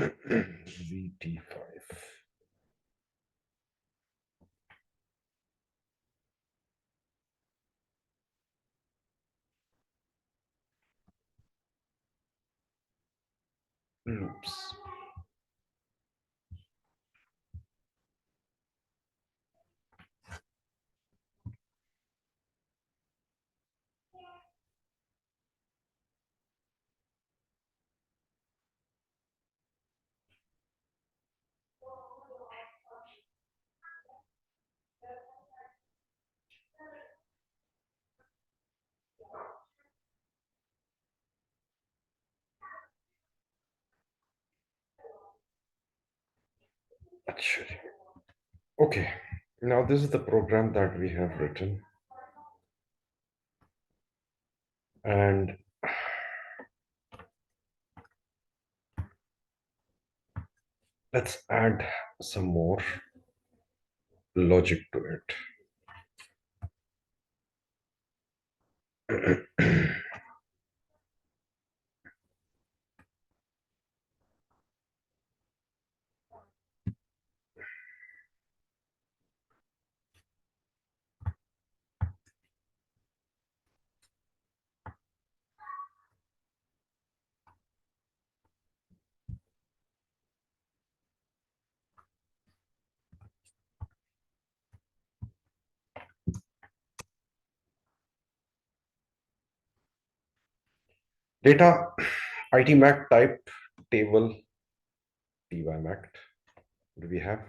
VT5. Loops. Actually, okay. Now this is the program that we have written, and let's add some more logic to it. Data ITMAC type table TYMAC. Do we have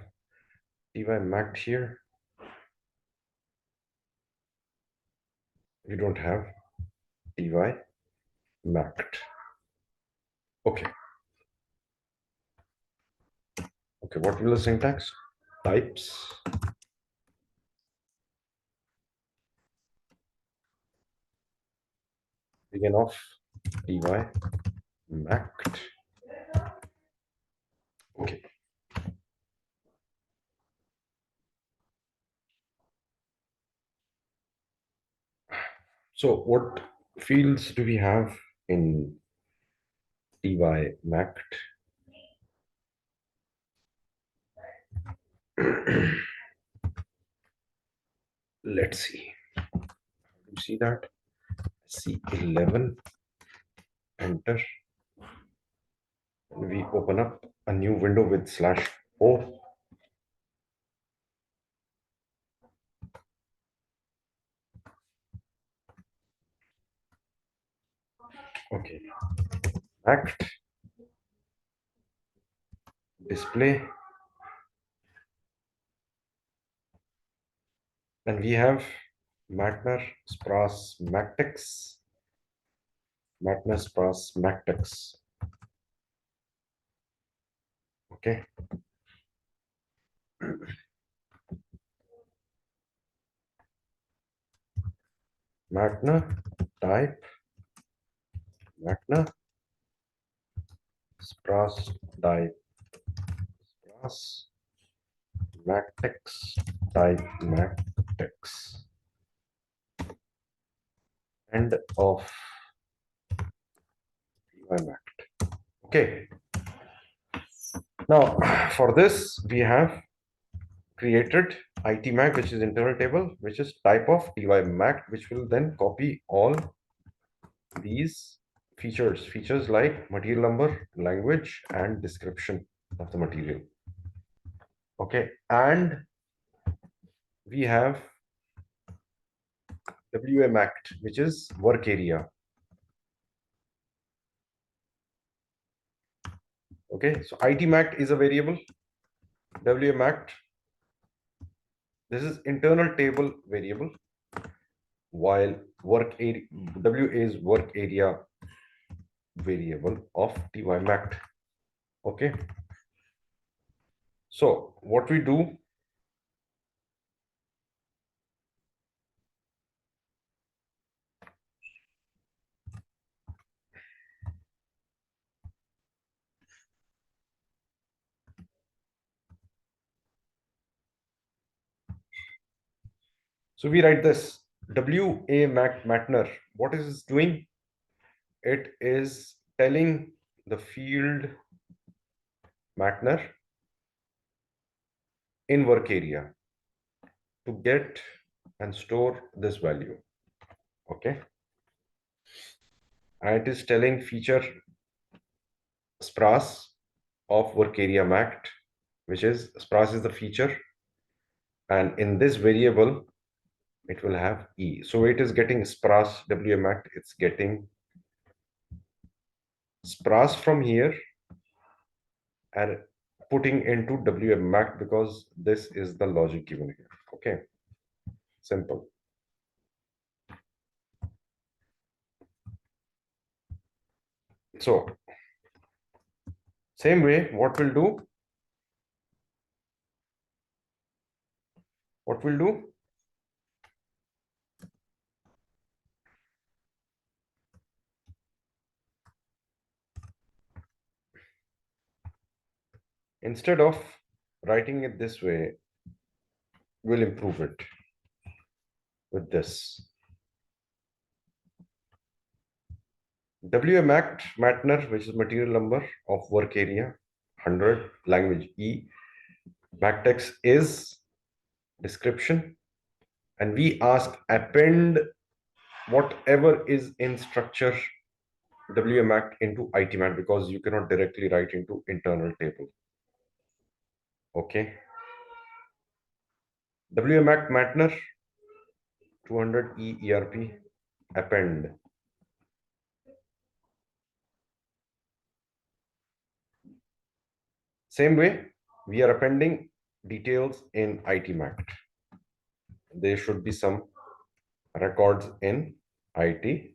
TYMAC here? We don't have TYMAC. Okay. Okay, what will the syntax? Types. Begin of TYMAC. Okay. So what fields do we have in TYMAC? Let's see. You see that? C11, enter. And we open up a new window with /O. Okay. Act. Display. And we have Matner, Spras, Mactex. Matner, Spras, Mactex. Okay. Matner, type, Matner, Spras, type, Spras, Mactex, type, Mactex. End of TYMAC. Okay. Now, for this, we have created ITMAC, which is internal table, which is type of TYMAC, which will then copy all these features like material number, language, and description of the material. Okay, and we have WMAC, which is work area. Okay, so ITMAC is a variable. WMAC, this is internal table variable, while work area W is work area variable of TYMAC. Okay, so what we do, so we write this WA Matner. What is it doing? It is telling the field Matner in work area to get and store this value. Okay. And it is telling feature spras of work area mact, which is spras is the feature. And in this variable, it will have E. So it is getting spras WMACT. It's getting spras from here and putting into WMACT because this is the logic given here. Okay. Simple. So same way, what we'll do, instead of writing it this way, we'll improve it with this. WMACT Matner, which is material number of work area, 100, language E. MACTEX is description. And we ask append whatever is in structure WMACT into ITMAT because you cannot directly write into internal table. Okay. WMACT Matner 200 ERP append. Same way, we are appending details in ITMACT. There should be some records in ITMACT.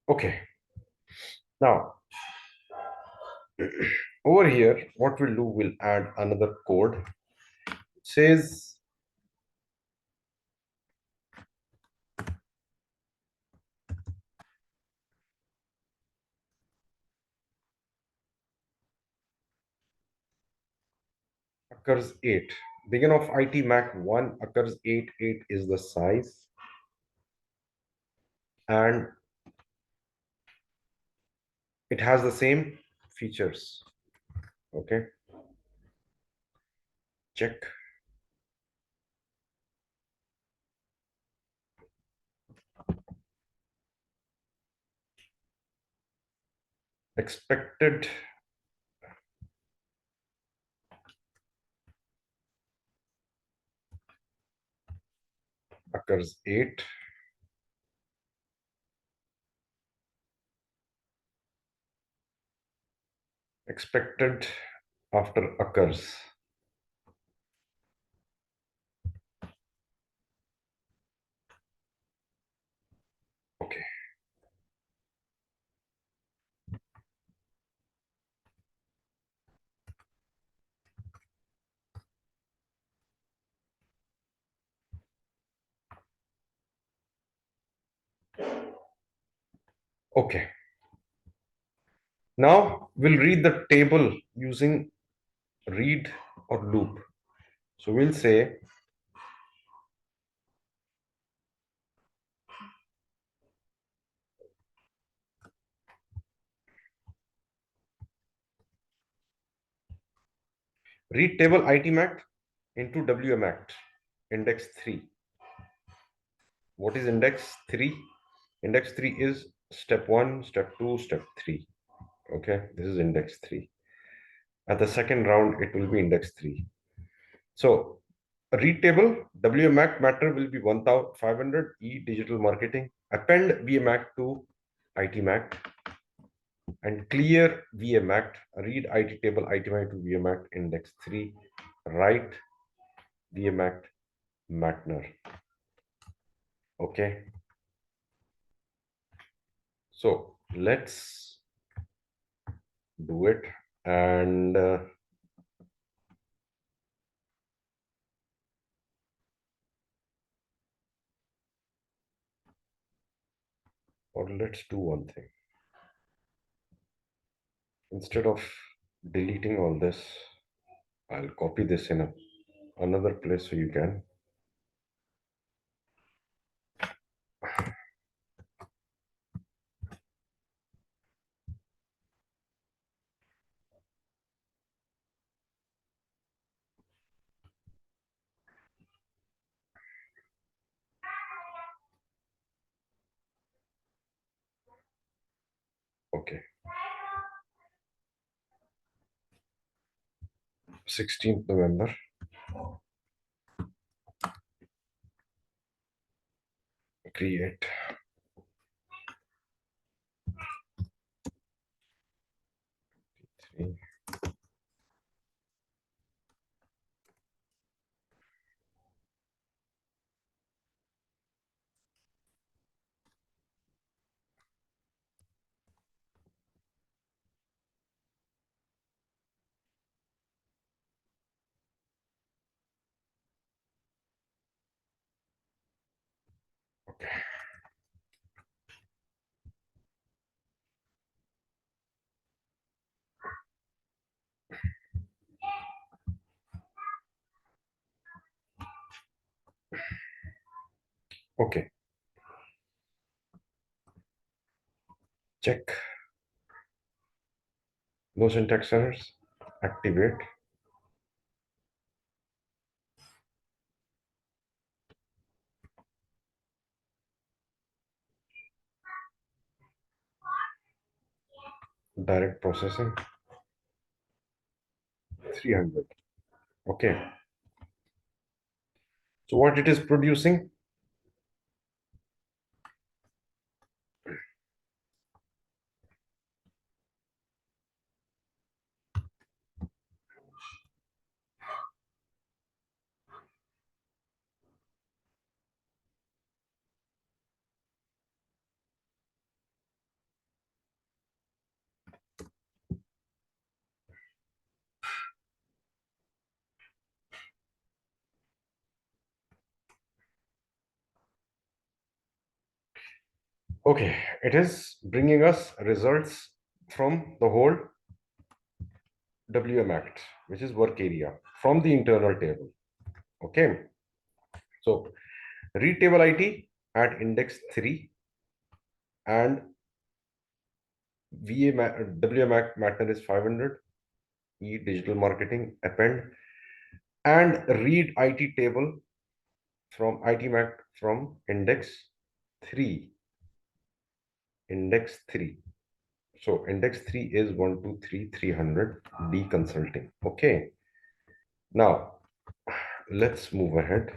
Okay. Now, over here, what we'll do, we'll add another code. It says occurs 8. Begin of IT Mac 1 occurs 8. 8 is the size. And it has the same features. Okay. Check. Expected occurs 8. Expected after occurs. Okay. Okay. Now we'll read the table using read or loop. So we'll say read table ITMACT into WMACT index 3. What is index 3? Index 3 is step 1, step 2, step 3. Okay, this is index 3. At the second round, it will be index 3. So read table WMAC matter will be 1500 E digital marketing. Append VMAC to ITMAC and clear VMAC. Read IT table ITMAC to VMAC index 3. Write VMAC Matner. Okay. So let's do it. And Or let's do one thing. Instead of deleting all this, I'll copy this in another place so you can. Okay. 16th November. Create. Three. Okay. Okay. Check. No syntax errors. Activate. Direct processing. 300. Okay. So what it is producing? Okay. It is bringing us results from the whole WM Act, which is work area, from the internal table. Okay. So read table IT at index 3 and WM Act matter is 500, E digital marketing append, and read IT table from IT Mac from index 3. Index 3. So index 3 is 123 300 D consulting. Okay. Now let's move ahead.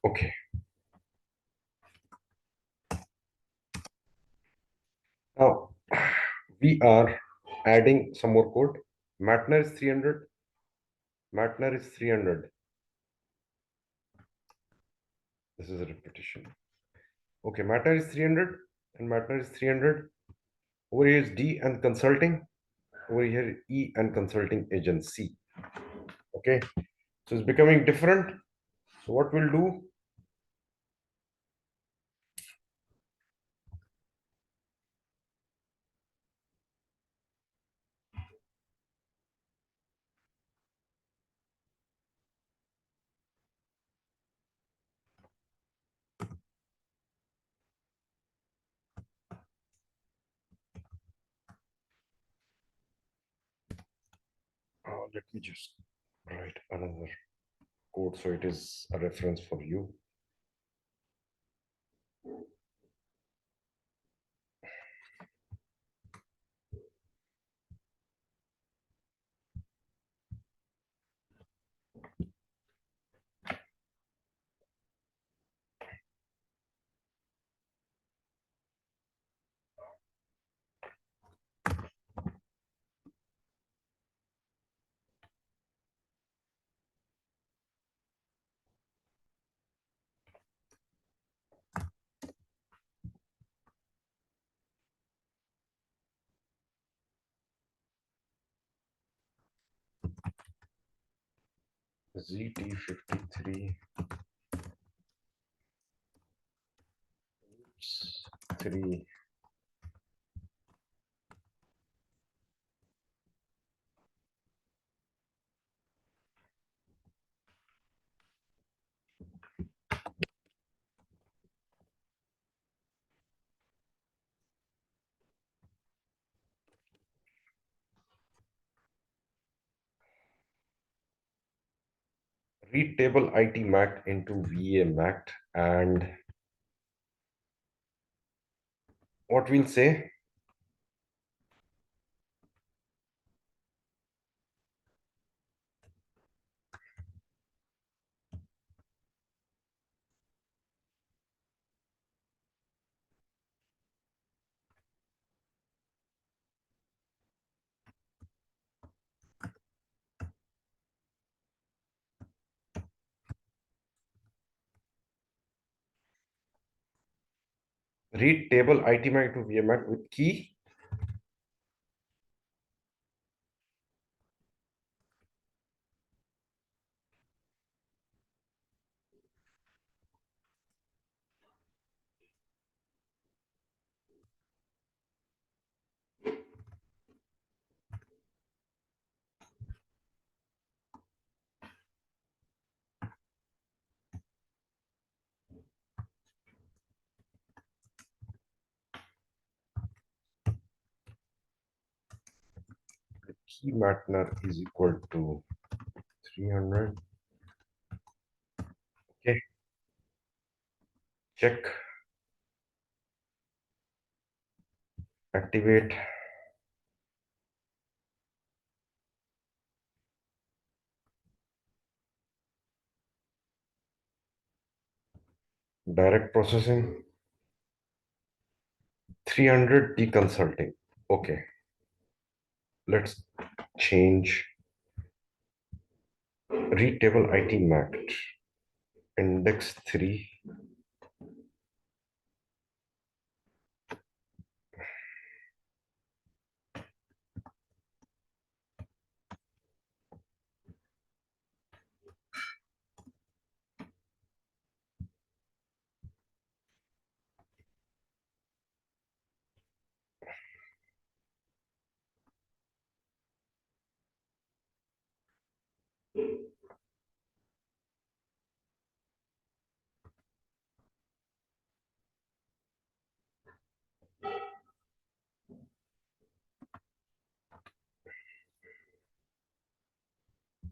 Okay. Now we are adding some more code. Matner is 300. Matner is 300. This is a repetition. Okay, Matner is 300 and Matner is 300. Over here is D and consulting. Over here E and consulting agency. Okay, so it's becoming different. So what we'll do, let me just write another code so it is a reference for you. ZT53 3. Read table IT Mac into VA Mac, and what we'll say, read table IT Mac to VA Mac with key. Key Matner is equal to 300. Okay, check, activate. Direct processing. 300 deconsulting. Okay, let's change read table IT Mac index 3.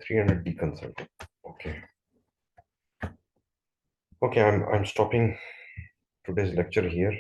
300 deconsulting. Okay. Okay, I'm stopping today's lecture here.